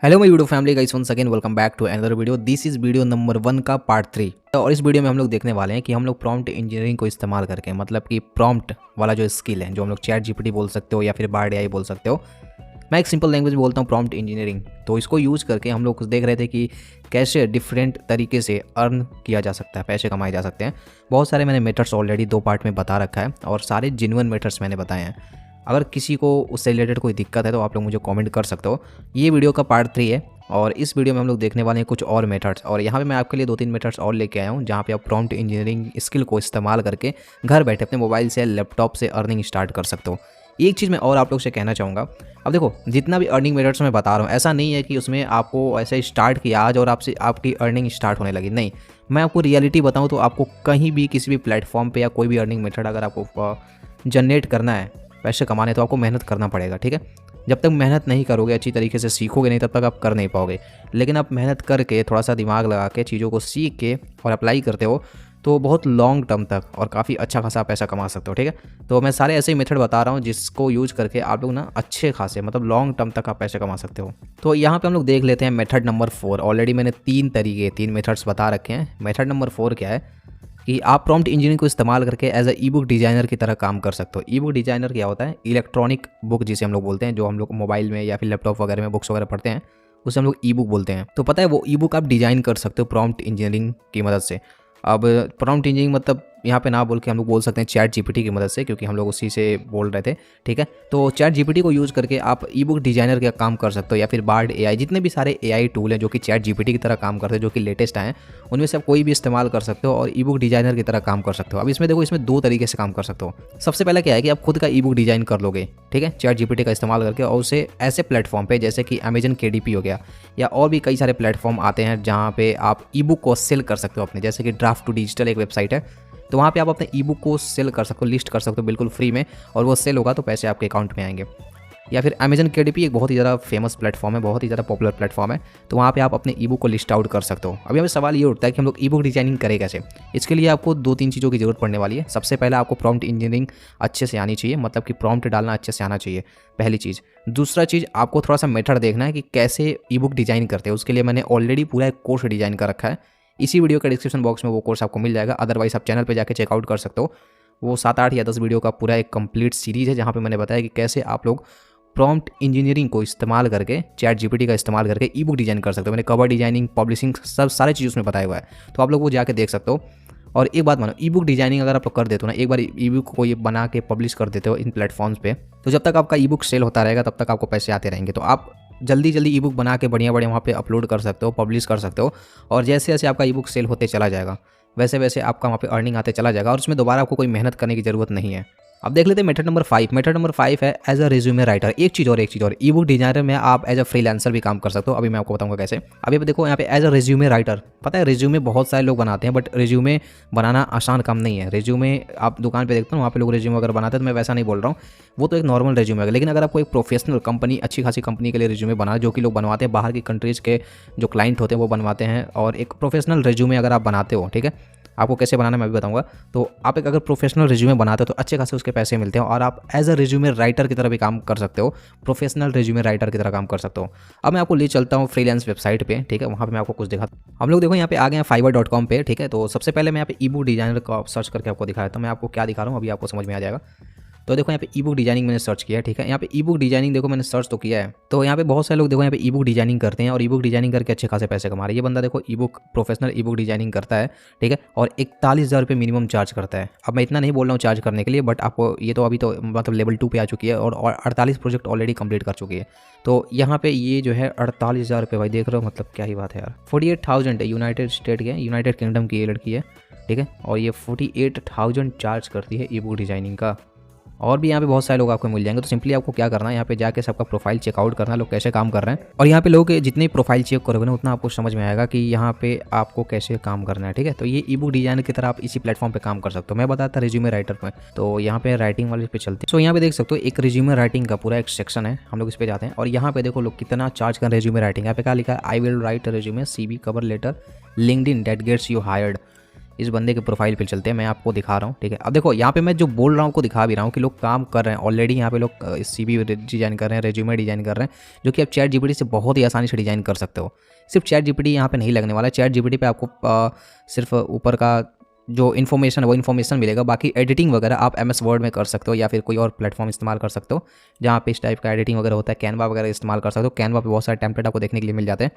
Hello my YouTube family guys, once again welcome back to another video. This is video number 1 का part 3। और इस video में हम लोग देखने वाले हैं कि हम लोग प्रॉम्प्ट इंजीनियरिंग को इस्तेमाल करके, मतलब कि प्रॉम्प्ट वाला जो स्किल है, जो हम लोग चैट जीपीटी बोल सकते हो या फिर बार्ड एआई बोल सकते हो। मैं एक सिंपल लैंग्वेज में बोलता हूँ प्रॉम्प्ट इंजीनियरिंग। तो इसको यूज़ करके हम लोग देख रहे थे कि कैसे डिफरेंट तरीके से अर्न किया जा सकता है, पैसे कमाए जा सकते हैं। बहुत सारे मैंने मेथड्स ऑलरेडी 2 पार्ट में बता रखा है और सारे जेन्युइन मेथड्स मैंने बताए हैं। अगर किसी को उससे रिलेटेड कोई दिक्कत है तो आप लोग मुझे कमेंट कर सकते हो। ये वीडियो का पार्ट 3 है और इस वीडियो में हम लोग देखने वाले हैं कुछ और मेथड्स। और यहाँ पे मैं आपके लिए 2-3 मेथड्स और लेके आया हूँ जहाँ पे आप प्रॉम्प्ट इंजीनियरिंग स्किल को इस्तेमाल करके घर बैठे अपने मोबाइल से, लैपटॉप से अर्निंग स्टार्ट कर सकते हो। एक चीज़ मैं और आप लोग से कहना चाहूँगा, अब देखो जितना भी अर्निंग मेथड्स मैं बता रहा हूँ, ऐसा नहीं है कि उसमें आपको ऐसे स्टार्ट किया आज और आपसे आपकी अर्निंग स्टार्ट होने लगी। नहीं, मैं आपको रियलिटी बताऊँ तो आपको कहीं भी किसी भी प्लेटफॉर्म पे या कोई भी अर्निंग मेथड अगर आपको जनरेट करना है, पैसे कमाने, तो आपको मेहनत करना पड़ेगा। ठीक है, जब तक मेहनत नहीं करोगे, अच्छी तरीके से सीखोगे नहीं, तब तक आप कर नहीं पाओगे। लेकिन आप मेहनत करके, थोड़ा सा दिमाग लगा के, चीज़ों को सीख के और अप्लाई करते हो तो बहुत लॉन्ग टर्म तक और काफ़ी अच्छा खासा पैसा कमा सकते हो। ठीक है, तो मैं सारे ऐसे ही मेथड बता रहा हूँ जिसको यूज़ करके आप लोग ना अच्छे खासे, मतलब लॉन्ग टर्म तक आप पैसे कमा सकते हो। तो यहाँ पे हम लोग देख लेते हैं मेथड नंबर 4। ऑलरेडी मैंने 3 मेथड्स बता रखे हैं। मेथड नंबर 4 क्या है कि आप प्रॉम्प्ट इंजीनियरिंग को इस्तेमाल करके as a ebook designer की तरह काम कर सकते हो। ई बुक डिज़ाइनर क्या होता है? इलेक्ट्रॉनिक बुक जिसे हम लोग बोलते हैं, जो हम लोग मोबाइल में या फिर लैपटॉप वगैरह में बुक्स वगैरह पढ़ते हैं, उसे हम लोग ई बुक बोलते हैं। तो पता है, वो ई बुक आप डिज़ाइन कर सकते हो प्रॉम्प्ट इंजीनियरिंग की मदद से। अब प्रॉम्प्ट इंजीनियरिंग मतलब यहाँ पे ना बोल के हम लोग बोल सकते हैं चैट जीपीटी की मदद से, क्योंकि हम लोग उसी से बोल रहे थे। ठीक है, तो चैट जीपीटी को यूज़ करके आप ई बुक डिज़ाइनर का काम कर सकते हो, या फिर बार्ड एआई, जितने भी सारे एआई टूल हैं जो कि चैट जीपीटी की तरह काम करते हैं, जो कि लेटेस्ट आए हैं, उनमें से आप कोई भी इस्तेमाल कर सकते हो और ई बुक डिज़ाइनर की तरह काम कर सकते हो। अब इसमें देखो, इसमें 2 तरीके से काम कर सकते हो। सबसे पहले क्या है कि आप खुद का ई बुक डिज़ाइन कर लोगे, ठीक है, चैट जीपीटी का इस्तेमाल करके, और उसे ऐसे प्लेटफॉर्म पे जैसे कि अमेजन केडीपी हो गया, या और भी कई सारे प्लेटफॉर्म आते हैं जहाँ पे आप ई बुक को सेल कर सकते हो अपने, जैसे कि ड्राफ्ट टू डिजिटल एक वेबसाइट है, तो वहाँ पे आप अपने ई बुक को सेल कर सकते हो, लिस्ट कर सकते हो बिल्कुल फ्री में, और वो सेल होगा तो पैसे आपके अकाउंट में आएंगे। या फिर अमेजन केडीपी एक बहुत ही ज़्यादा फेमस प्लेटफॉर्म है, बहुत ही ज़्यादा पॉपुलर प्लेटफॉर्म है, तो वहाँ पे आप अपने ई बुक को लिस्ट आउट कर सकते हो। अभी हमें सवाल ये उठता है कि हम लोग ई बुक डिजाइनिंग करें कैसे। इसके लिए आपको 2-3 चीज़ों की जरूरत पड़ने वाली है। सबसे पहले आपको प्रॉम्प्ट इंजीनियरिंग अच्छे से आनी चाहिए, मतलब कि प्रॉम्प्ट डालना अच्छे से आना चाहिए, पहली चीज़। दूसरा चीज़, आपको थोड़ा सा मेथड देखना है कि कैसे ई बुक डिज़ाइन करते हैं। उसके लिए मैंने ऑलरेडी पूरा एक कोर्स डिज़ाइन कर रखा है, इसी वीडियो का डिस्क्रिप्शन बॉक्स में वो कोर्स आपको मिल जाएगा। अदरवाइज आप चैनल पे जाके चेकआउट कर सकते हो। वो 7-8 या 10 वीडियो का पूरा एक कंप्लीट सीरीज़ है, जहाँ पे मैंने बताया कि कैसे आप लोग प्रॉम्प्ट इंजीनियरिंग को इस्तेमाल करके, चैट जीपीटी का इस्तेमाल करके ई बुक डिज़ाइन कर सकते हो। मैंने कवर डिजाइनिंग, पब्लिशिंग, सब सारे चीज़ उसमें बताया हुआ है, तो आप लोग वो जाके देख सकते हो। और एक बात मानो, ई बुक डिजाइनिंग अगर आप लोग कर देते हो ना, एक बार ई बुक को ये बना के पब्लिश कर देते हो इन प्लेटफॉर्म्स पे, तो जब तक आपका ई बुक सेल होता रहेगा तब तक आपको पैसे आते रहेंगे। तो आप जल्दी जल्दी ई बुक बना के बढ़िया वहाँ पे अपलोड कर सकते हो, पब्लिश कर सकते हो, और जैसे जैसे आपका ई बुक सेल होते चला जाएगा, वैसे वैसे आपका वहाँ पे अर्निंग आते चला जाएगा, और उसमें दोबारा आपको कोई मेहनत करने की ज़रूरत नहीं है। अब देख लेते हैं मेथड नंबर 5। मेथड नंबर 5 है एज अ रिज्यूमे राइटर। एक चीज़ और ई बुक डिजाइनर में आप एज अ फ्रीलांसर भी काम कर सकते हो। अभी मैं आपको बताऊंगा कैसे। अभी देखो यहाँ पे एज अ रिज्यूमे राइटर, पता है रिज्यूमे बहुत सारे लोग बनाते हैं, बट रिज्यूमे बनाना आसान काम नहीं है। रिज्यूमे आप दुकान पे देखते हो, वहाँ पे लोग रिज्यूमे अगर बनाते हैं, तो मैं वैसा नहीं बोल रहा हूँ, वो तो एक नॉर्मल रिज्यूमे है। लेकिन अगर आपको एक प्रोफेशनल कंपनी, अच्छी खासी कंपनी के लिए रिज्यूमे बना, जो कि लोग बनवाते हैं, बाहर की कंट्रीज़ के जो क्लाइंट होते हैं वो बनवाते हैं, और एक प्रोफेशनल रिज्यूमे अगर आप बनाते हो, ठीक है, आपको कैसे बनाना मैं भी बताऊंगा। तो आप एक अगर प्रोफेशनल रिज्यूमे बनाते हो तो अच्छे खासे उसके पैसे मिलते हैं, और आप एज अ रिज्यूमे राइटर की तरह भी काम कर सकते हो, प्रोफेशनल रिज्यूमे राइटर की तरह काम कर सकते हो। अब मैं आपको ले चलता हूँ फ्रीलांस वेबसाइट पे, ठीक है, वहाँ पे मैं आपको कुछ दिखाता हूँ। हम लोग देखो यहाँ पे आ गए हैं fiverr.com पे, ठीक है। तो सबसे पहले मैं यहाँ पे ई बुक डिजाइनर का सर्च करके आपको दिखा देता हूँ। मैं आपको क्या दिखा रहा हूँ अभी आपको समझ में आ जाएगा। तो देखो यहाँ पे ई बुक डिजाइनिंग मैंने सर्च किया है, ठीक है। यहाँ पे ई बुक डिजाइनिंग देखो मैंने सर्च तो किया है, तो यहाँ पे बहुत सारे लोग देखो यहाँ पे ई बुक डिजाइनिंग करते हैं और ई बुक डिजाइनिंग करके अच्छे खासे पैसे कमा रहे हैं। ये बंदा देखो ई बुक, प्रोफेशनल ई बुक डिजाइनिंग करता है, ठीक है, और 41,000 रुपये मिनिमम चार्ज करता है। अब मैं इतना नहीं बोल रहा हूँ चार्ज करने के लिए, बट आपको ये तो अभी तो मतलब लेवल 2 पे आ चुकी है, और 48 प्रोजेक्ट ऑलरेडी कंप्लीट कर चुकी है। तो यहाँ पे ये जो है 48,000 रुपये, भाई देख रहे हो, मतलब क्या ही बात है यार। 48,000 है, यूनाइटेड स्टेट के, यूनाइटेड किंगडम की ये लड़की है, ठीक है, और ये 48,000 चार्ज करती है ई बुक डिजाइनिंग का। और भी यहाँ पे बहुत सारे लोग आपको मिल जाएंगे। तो सिंपली आपको क्या करना है, यहाँ पे जाके सबका प्रोफाइल चेकआउट करना है, लोग कैसे काम कर रहे हैं, और यहाँ पे लोग जितनी प्रोफाइल चेक करोगे ना, उतना आपको समझ में आएगा कि यहाँ पे आपको कैसे काम करना है, ठीक है। तो ये ई बुक डिजाइनर की तरह आप इसी प्लेटफॉर्म पे काम कर सकते हो। मैं बताता रिज्यूमे राइटर में, तो यहाँ पे राइटिंग वाले पे चलते हैं। सो यहाँ पे देख सकते हो एक रिज्यूमे राइटिंग का पूरा एक सेक्शन है, हम लोग इस पे जाते हैं, और यहाँ पे देखो लोग कितना चार्ज कर रिज्यूमे राइटिंग। यहाँ पे क्या लिखा है, I will write resume, CV, cover letter, LinkedIn that gets you hired. इस बंदे के प्रोफाइल पे चलते हैं, मैं आपको दिखा रहा हूँ, ठीक है। अब देखो यहाँ पे मैं जो बोल रहा हूँ को दिखा भी रहा हूँ कि लोग काम कर रहे हैं ऑलरेडी। यहाँ पे लोग CV डिज़ाइन कर रहे हैं, रेज्यूमे डिज़ाइन कर रहे हैं, जो कि आप चैट जीपीटी से बहुत ही आसानी से डिज़ाइन कर सकते हो। सिर्फ चैट जीपीटी यहाँ पे नहीं लगने वाला, चैट जीपीटी पे आपको सिर्फ ऊपर का जो इन्फॉर्मेशन है वो इन्फॉर्मेशन मिलेगा, बाकी एडिटिंग वगैरह आप MS वर्ड में कर सकते हो या फिर कोई और प्लेटफॉर्म इस्तेमाल कर सकते हो जहाँ पे इस टाइप का एडिटिंग वगैरह होता है। कैनवा वगैरह इस्तेमाल कर सकते हो, कैनवा पे बहुत सारे टेम्पलेट आपको देखने के लिए मिल जाते हैं।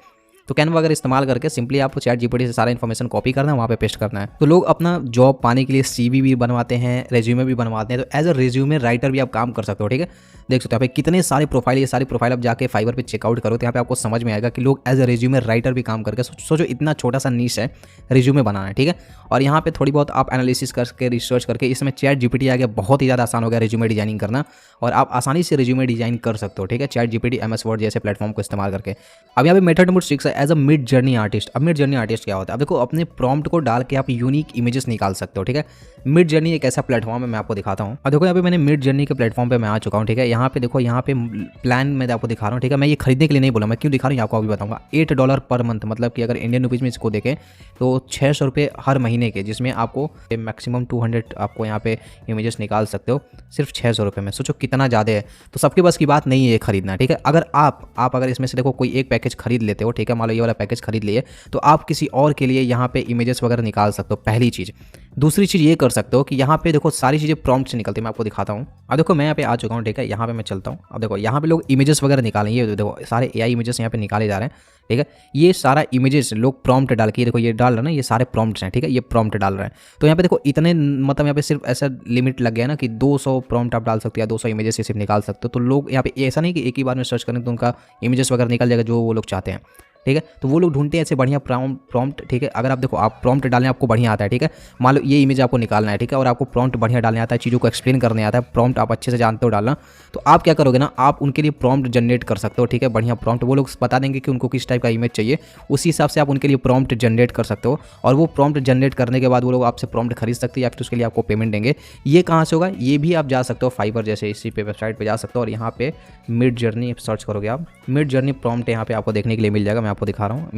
तो कैनवा वगैरह इस्तेमाल करके सिंपली आपको चैट जीपीटी से सारा इन्फॉर्मेशन कॉपी करना है, वहाँ पे पेस्ट करना है। तो लोग अपना जॉब पाने के लिए CV भी बनवाते हैं, रेज्यूमे भी बनवाते हैं। तो एज अ रेज्यूमे राइटर भी आप काम कर सकते हो, ठीक है। देख सकते हो यहाँ पे कितने सारे प्रोफाइल, ये सारी प्रोफाइल आप जाके फाइवर पे चेकआउट करो तो यहाँ पे आपको समझ में आएगा कि लोग एज अ रेज्यूमे राइटर भी काम करके, सोचो इतना छोटा सा नीश है रेज्यूमे बनाना है, ठीक है। और यहाँ पे थोड़ी बहुत आप एनालिसिस करके रिसर्च करके, इसमें चैट जीपीटी आ गया, बहुत ही ज़्यादा आसान हो गया रेज्यूमे डिजाइनिंग करना और आप आसानी से रेज्यूमे डिजाइन कर सकते हो, ठीक है। चैट जीपीटी, MS वर्ड जैसे प्लेटफॉर्म को इस्तेमाल करके। अब यहाँ पे मेथड नंबर 6 है as a Midjourney artist. अब मिड जर्नी आर्टिस्ट क्या होता है? अब देखो अपने प्रॉम्प्ट को डाल के आप यूनिक इमेजेस निकाल सकते हो, ठीक है। मिड जर्नी एक ऐसा प्लेटफॉर्म है, मैं आपको दिखाता हूँ। अब देखो यहाँ पे मैंने मिड जर्नी के प्लेटफॉर्म पे मैं आ चुका हूँ, ठीक है। यहाँ पे देखो, यहाँ पे प्लान मैं आपको दिखा रहा हूँ, ठीक है। मैं ये खरीदने के लिए नहीं बोला, मैं क्यों दिखा रहा हूँ आपको अभी बताऊंगा। $8 पर मंथ, मतलब कि अगर इंडियन रुपीज़ में इसको देखें तो 600 रुपये हर महीने के, जिसमें आपको मैक्सिमम 200 आपको यहाँ पे इमेजेस निकाल सकते हो सिर्फ 600 रुपये में। सोचो कितना ज़्यादा है। तो सबके बस की बात नहीं है ये खरीदना, ठीक है। अगर आप अगर इसमें से देखो कोई एक पैकेज खरीद लेते हो, ठीक है, मान लो ये वाला पैकेज खरीद लिए, तो आप किसी और के लिए यहाँ पे इमेजेस वगैरह निकाल सकते हो, पहली चीज़। दूसरी चीज़ ये कर सकते हो कि यहाँ पे देखो सारी चीज़ें प्रॉम्प्ट से निकलती है, मैं आपको दिखाता हूँ। अब देखो मैं यहाँ पे आ चुका हूँ, ठीक है। यहाँ पे मैं चलता हूँ। अब देखो यहाँ पे लोग इमेजेस वगैरह निकालें, ये देखो सारे AI इमेजेस यहाँ पे निकाले जा रहे हैं, ठीक है। ये सारा इमेजेस लोग प्रॉम्प्ट डाल के, देखो ये डाल रहे हैं ना, ये सारे प्रॉम्प्ट्स हैं, ठीक है। ये प्रॉम्प्ट डाल रहे हैं। तो यहाँ पे देखो इतने, मतलब यहाँ पे सिर्फ ऐसा लिमिट लग गया ना कि 200 प्रॉम्प्ट आप डाल सकते हो या 200 इमेजेस से सिर्फ निकाल सकते हो। तो लोग यहाँ पे ऐसा नहीं कि एक ही बार में सर्च करें तो उनका इमेजेस वगैरह निकल जाएगा जो वो लोग चाहते हैं, ठीक है। तो वो लोग ढूंढते हैं ऐसे बढ़िया प्रॉम्प्ट, ठीक है। अगर आप देखो आप प्रॉम्प्ट डालने आपको बढ़िया आता है, ठीक है। मान लो ये इमेज आपको निकालना है, ठीक है, और आपको प्रॉम्प्ट बढ़िया डालने आता है, चीज़ों को एक्सप्लेन करने आता है, प्रॉम्प्ट आप अच्छे से जानते हो डालना, तो आप क्या करोगे ना, आप उनके लिए प्रॉम्प्ट जनरेट कर सकते हो, ठीक है। बढ़िया प्रॉम्प्ट, वो लोग बता देंगे कि उनको किस टाइप का इमेज चाहिए, उसी हिसाब से आप उनके लिए प्रॉम्प्ट जनरेट कर सकते हो। और वो प्रॉम्प्ट जनरेट करने के बाद वो लोग आपसे प्रॉम्प्ट खरीद सकते हैं या फिर उसके लिए आपको पेमेंट देंगे। ये कहाँ से होगा? ये भी आप जा सकते हो फाइवर जैसे इसी पे वेबसाइट पे जा सकते हो और यहाँ पे मिड जर्नी सर्च करोगे आप, मिड जर्नी प्रॉम्प्ट यहाँ पे आपको देखने के लिए मिल जाएगा। मैं आपको दिखा रहा हूँ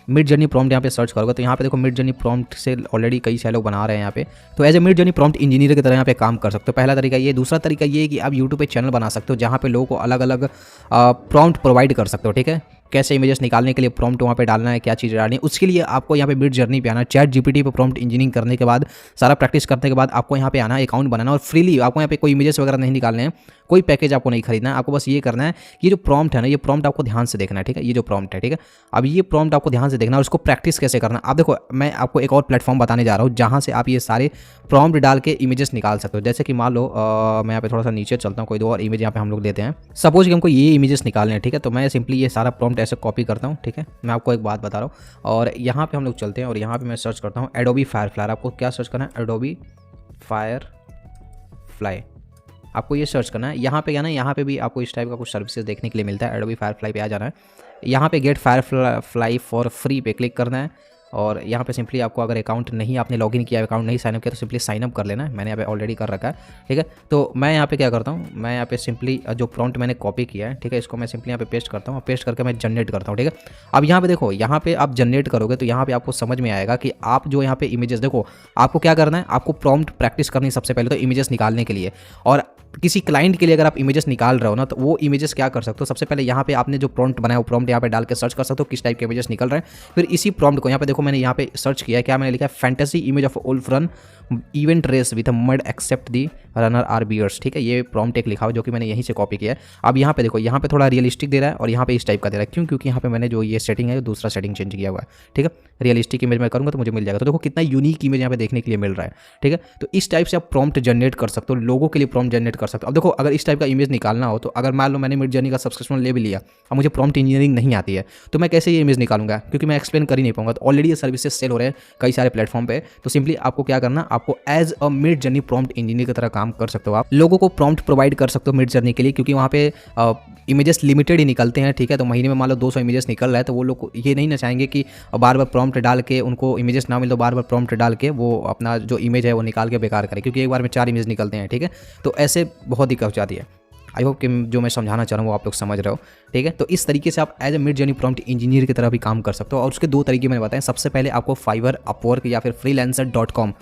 मिड जर्नी प्रॉम्प्ट यहाँ पे सर्च करोगे तो यहाँ पे देखो मिड जर्नी प्रॉम्प्ट से ऑलरेडी कई सारे लोग बना रहे हैं यहाँ पे। तो as a Midjourney prompt engineer की तरह यहाँ पे काम कर सकते हो। पहला तरीका ये। दूसरा तरीका ये है कि आप यूट्यूब पे चैनल बना सकते हो जहाँ पे लोगों को अलग अलग प्रॉम्प्ट प्रोवाइड कर सकते हो, ठीक है। कैसे इमेजेस निकालने के लिए प्रॉम्प्ट वहाँ पे डालना है, क्या चीज़ डालनी है, उसके लिए आपको यहाँ पे मिड जर्नी पे आना है। चैट जीपीटी पे प्रॉम्प्ट इंजीनियरिंग करने के बाद, सारा प्रैक्टिस करने के बाद आपको यहाँ पे आना है, अकाउंट बनाना और फ्रीली आपको यहाँ पे कोई इमेजेस वगैरह नहीं निकालने हैं, कोई पैकेज आपको नहीं खरीदना है। आपको बस ये करना है कि ये जो प्रॉम्प्ट है ना, ये प्रॉम्प्ट आपको ध्यान से देखना है, ठीक है। ये जो प्रॉम्प्ट है, ठीक है, अब ये प्रॉम्प्ट आपको ध्यान से देखना है और उसको प्रैक्टिस कैसे करना है। आप देखो मैं आपको एक और प्लेटफॉर्म बताने जा रहा हूँ जहाँ से आप ये सारे प्रॉम्प्ट डाल के इमेजेस निकाल सकते हो। जैसे कि मान लो मैं यहाँ पे थोड़ा सा नीचे चलता हूँ, कोई दो और इमेज यहाँ पे हम लोग लेते हैं। सपोज कि हमको ये इमेजेस निकालने हैं, ठीक है। तो मैं सिंपली ये सारा प्रॉम्प्ट ऐसे कॉपी करता हूँ, ठीक है। मैं आपको एक बात बता रहा हूँ और यहाँ पे हम लोग चलते हैं और यहाँ पे मैं सर्च करता हूँ एडोबी फायरफ्लाई। आपको क्या सर्च करना है? एडोबी फायरफ्लाई, आपको ये सर्च करना है। यहाँ पे क्या ना, यहाँ पे भी आपको इस टाइप का कुछ सर्विसेज देखने के लिए मिलता है। एडोबी फायरफ्लाई पे आ जाना है, यहाँ पे गेट फायरफ्लाई फॉर फ्री पे क्लिक करना है और यहाँ पे सिंपली आपको अगर अकाउंट नहीं आपने लॉगिन किया, अकाउंट नहीं साइनअप किया तो सिंपली साइनअप कर लेना है। मैंने यहाँ पे ऑलरेडी कर रखा है, ठीक है। तो मैं यहाँ पे क्या करता हूँ, मैं यहाँ पे सिंपली जो प्रॉम्प्ट मैंने कॉपी किया है, ठीक है, इसको मैं सिंपली यहाँ पे पेस्ट करता हूँ। पेस्ट करके मैं जनरेट करता हूँ, ठीक है। अब यहाँ पे देखो, यहाँ पे आप जनरेट करोगे तो यहाँ पे आपको समझ में आएगा कि आप जो यहाँ पे इमेजेस, देखो आपको क्या करना है, आपको प्रॉम्प्ट प्रैक्टिस करनी सबसे पहले तो इमेजेस निकालने के लिए। और किसी क्लाइंट के लिए अगर आप इमेजेस निकाल रहे हो ना, तो वो इमेजेस क्या कर सकते हो, सबसे पहले यहाँ पे आपने जो प्रॉम्प्ट बनाया वो प्रॉम्प्ट यहाँ पे डाल के सर्च कर सकते हो किस टाइप के इमेजेस निकल रहे हैं। फिर इसी प्रॉम्प्ट को यहाँ पे देखो मैंने यहाँ पे सर्च किया है, क्या मैंने लिखा है, fantasy image of wolf run event race with mud except the runner are bears, ठीक है। ये प्रॉम्प्ट एक लिखा हुआ जो कि मैंने यहीं से कॉपी किया है। अब यहाँ पे देखो, यहाँ पे थोड़ा रियलिस्टिक दे रहा है और यहाँ पे इस टाइप का दे रहा है, क्यों? क्योंकि यहाँ पे मैंने जो ये सेटिंग है दूसरा सेटिंग चेंज किया हुआ है, ठीक है। रियलिस्टिक इमेज मैं करूँगा तो मुझे मिल जाएगा। तो देखो कितना यूनिक इमेज यहाँ पे देखने के लिए मिल रहा है, ठीक है। तो इस टाइप से आप प्रॉम्प्ट जनरेट कर सकते हो, लोगों के लिए प्रॉम्प्ट जनरेट कर सकते हो। अब देखो अगर इस टाइप का इमेज निकालना हो तो अगर मान लो मैंने मिड जर्नी का सब्सक्रिप्शन ले भी लिया, अब मुझे प्रॉम्प्ट इंजीनियरिंग नहीं आती है तो मैं कैसे ये इमेज निकालूंगा, क्योंकि मैं एक्सप्लेन कर ही नहीं पाऊंगा। तो ऑलरेडी ये सर्विसेज सेल हो रहे हैं कई सारे प्लेटफॉर्म पे। तो सिंपली आपको क्या करना, आपको as a Midjourney prompt engineer की तरह काम कर सकते हो। आप लोगों को प्रॉम्प्ट प्रोवाइड कर सकते हो मिड जर्नी के लिए, क्योंकि वहाँ पे इमेजेस लिमिटेड ही निकलते हैं, ठीक है। तो महीने में मान लो 200 इमेजेस निकल रहा है तो वो लोग ये नहीं ना चाहेंगे कि बार बार प्रॉम्प्ट डाल के उनको इमेजेस ना मिले तो बार बार प्रॉम्प्ट डाल के वो अपना जो इमेज है वो निकाल के बेकार करे, क्योंकि एक बार में 4 इमेज निकलते हैं, ठीक है। तो ऐसे बहुत दिक्कत हो जाती है। आई होप कि जो मैं समझाना चाह रहा हूँ वो आप लोग समझ रहे हो, ठीक है। तो इस तरीके से आप as a Midjourney prompt engineer की तरह भी काम कर सकते हो। और उसके 2 तरीके मैंने बताए। सबसे पहले आपको फाइवर, अपवर्क या फिर freelancer.com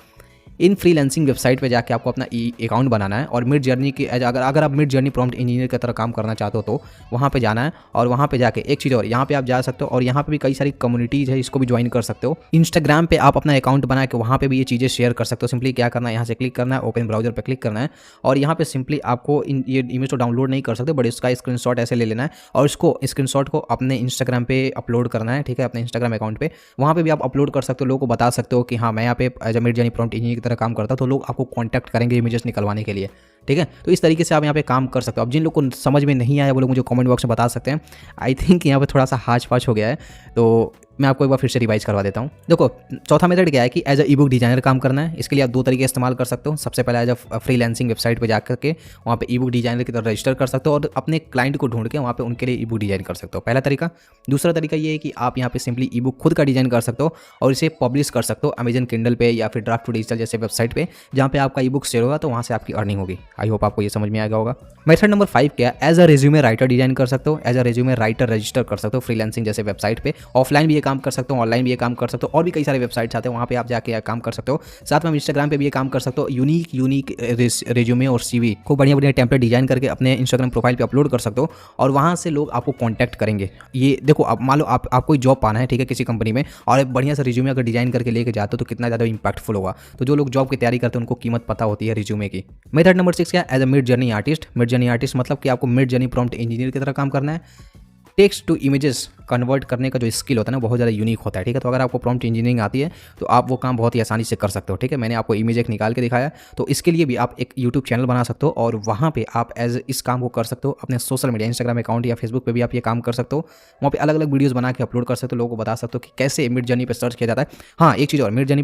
इन फ्रीलांसिंग वेबसाइट पे जाके आपको अपना अकाउंट बनाना है और मिड जर्नी की अगर आप मिड जर्नी प्रॉम्प्ट इंजीनियर की तरह काम करना चाहते हो तो वहाँ पे जाना है। और वहाँ पे जाके एक चीज़ और, यहाँ पे आप जा सकते हो और यहाँ पे भी कई सारी कम्युनिटीज़ है, इसको भी ज्वाइन कर सकते हो। इंस्टाग्राम पे आप अपना अकाउंट बना के वहाँ पे भी ये चीज़ें शेयर कर सकते हो। सिंपली क्या करना है, यहाँ से क्लिक करना है, ओपन ब्राउजर पर क्लिक करना है और यहाँ पे सिंपली आपको ये इमेज तो डाउनलोड नहीं कर सकते, बट इसका स्क्रीनशॉट ऐसे ले लेना है और इसको स्क्रीनशॉट को अपने इंस्टाग्राम पे अपलोड करना है, ठीक है, अपने इंस्टाग्राम अकाउंट पे। वहाँ पे भी आप अपलोड कर सकते हो, लोगों को बता सकते हो कि हाँ मैं यहाँ पे as a Midjourney prompt engineer की तरह काम करता हूँ, तो लोग आपको कांटेक्ट करेंगे इमेजेस निकलवाने के लिए, ठीक है। तो इस तरीके से आप यहाँ पे काम कर सकते हो। अब जिन लोग को समझ में नहीं आया वो लोग मुझे कमेंट बॉक्स में बता सकते हैं। आई थिंक यहाँ पे थोड़ा सा हाच पाच हो गया है, तो मैं आपको एक बार फिर से रिवाइज करवा देता हूँ। देखो, चौथा मेथड क्या है कि as a ebook designer काम करना है। इसके लिए आप 2 तरीके इस्तेमाल कर सकते हो। सबसे पहले एज अ फ्रीलांसिंग वेबसाइट पे जाकर के वहाँ पे ई बुक डिजाइनर की तरह रजिस्टर कर सकते हो और अपने क्लाइंट को ढूंढ के वहाँ पे उनके लिए ई बुक डिजाइन कर सकते हो, पहला तरीका। दूसरा तरीका ये है कि आप यहाँ पे सिंपली ई बुक खुद का डिजाइन कर सकते हो और इसे पब्लिश कर सकते हो अमेजन किंडल पे या फिर ड्राफ्ट टू डिजिटल जैसे वेबसाइट पे, जहाँ पे आपका ई बुक शेयर होगा तो वहाँ से आपकी अर्निंग होगी। आई होप आपको ये समझ में आ गया होगा। मेथड नंबर 5 क्या है, as a resume writer design कर सकते हो। As a resume writer register कर सकते हो फ्रीलांसिंग जैसे वेबसाइट पे। ऑफलाइन भी ये काम कर सकते हो, ऑनलाइन भी ये काम कर सकते हो और भी कई सारे वेबसाइट्स आते हैं, वहाँ पे आप जाके काम कर सकते हो। साथ में इंस्टाग्राम पे भी ये काम कर सकते हो। यूनिक रेज्यूमे और सीवी को बढ़िया बढ़िया टेम्पलेट डिजाइन करके अपने इंस्टाग्राम प्रोफाइल पे अपलोड कर सकते हो और वहाँ से लोग आपको कॉन्टैक्ट करेंगे। ये देखो, आप मान लो आप कोई जॉब पाना है, ठीक है, किसी कंपनी में, और बढ़िया सा रिज्यूमे अगर डिजाइन करके लेके जाते हो तो कितना ज़्यादा इंपैक्टफुल होगा। तो जो लोग जॉब की तैयारी करते हैं उनको कीमत पता होती है रिज्यूमे की। मेथड नंबर 6 क्या है, as a Midjourney artist. Midjourney artist मतलब कि आपको मिड जर्नी प्रॉम्प्ट इंजीनियर की तरह काम करना है। टेक्स्ट टू इमेजेस कन्वर्ट करने का जो स्किल होता है ना, बहुत ज़्यादा यूनिक होता है, ठीक है। तो अगर आपको प्रॉम्प्ट इंजीनियरिंग आती है तो आप वो काम बहुत ही आसानी से कर सकते हो, ठीक है। मैंने आपको इमेज एक निकाल के दिखाया, तो इसके लिए भी आप एक यूट्यूब चैनल बना सकते हो और वहाँ पे आप एज इस काम को कर सकते हो। अपने सोशल मीडिया इंस्टाग्राम अकाउंट या फेसबुक पे भी आप ये काम कर सकते हो। वहाँ पे अलग अलग वीडियोज़ बना के अपलोड कर सकते हो, लोगों को बता सकते हो कि कैसे मिड जर्नी पे सर्च किया जाता है। हाँ, एक चीज़ और, मिड जर्नी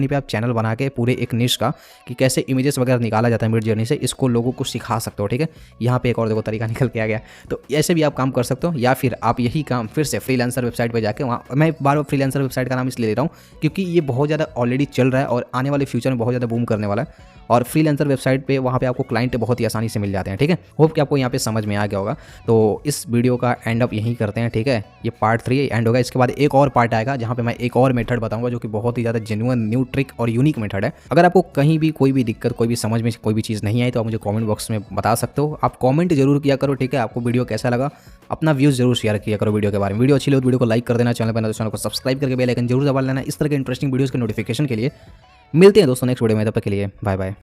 पे आप चैनल बना के पूरे एक निश का कि कैसे इमेजेस वगैरह निकाला जाता है मिड जर्नी से, इसको लोगों को सिखा सकते हो, ठीक है। यहाँ पे एक और देखो तरीका निकल के आ गया। तो ऐसे भी आप काम कर सकते हो या फिर आप यही काम फिर से फ्रीलांसर वेबसाइट पे जाके, वहाँ मैं बार बार फ्रीलांसर वेबसाइट का नाम इसलिए ले रहा हूँ क्योंकि ये बहुत ज़्यादा ऑलरेडी चल रहा है और आने वाले फ्यूचर में बहुत ज़्यादा बूम करने वाला है। और फ्रीलांसर वेबसाइट पे वहाँ पे आपको क्लाइंट बहुत ही आसानी से मिल जाते हैं, ठीक है। होप कि आपको यहाँ पे समझ में आ गया होगा। तो इस वीडियो का एंड अप यहीं करते हैं, ठीक है। ये पार्ट 3 एंड होगा। इसके बाद एक और पार्ट आएगा जहाँ पे मैं एक और मेथड बताऊंगा जो कि बहुत ही ज़्यादा जेन्युइन न्यू ट्रिक और यूनिक मेथड है। अगर आपको कहीं भी कोई भी दिक्कत, कोई भी समझ में कोई भी चीज़ नहीं आई तो आप मुझे कॉमेंट बॉक्स में बता सकते हो। आप कॉमेंट जरूर किया करो, ठीक है। आपको वीडियो कैसा लगा, अपना व्यूज़ जरूर शेयर किया करो वीडियो के बारे में। वीडियो अच्छी लगे तो वीडियो को लाइक कर देना, चैनल पर नए तो चैनल को सब्सक्राइब करके बेल आइकन जरूर दबा लेना इस तरह के इंटरेस्टिंग वीडियोज़ के नोटिफिकेशन के लिए। मिलते हैं दोस्तों नेक्स्ट वीडियो में, तब तक के लिए बाय बाय।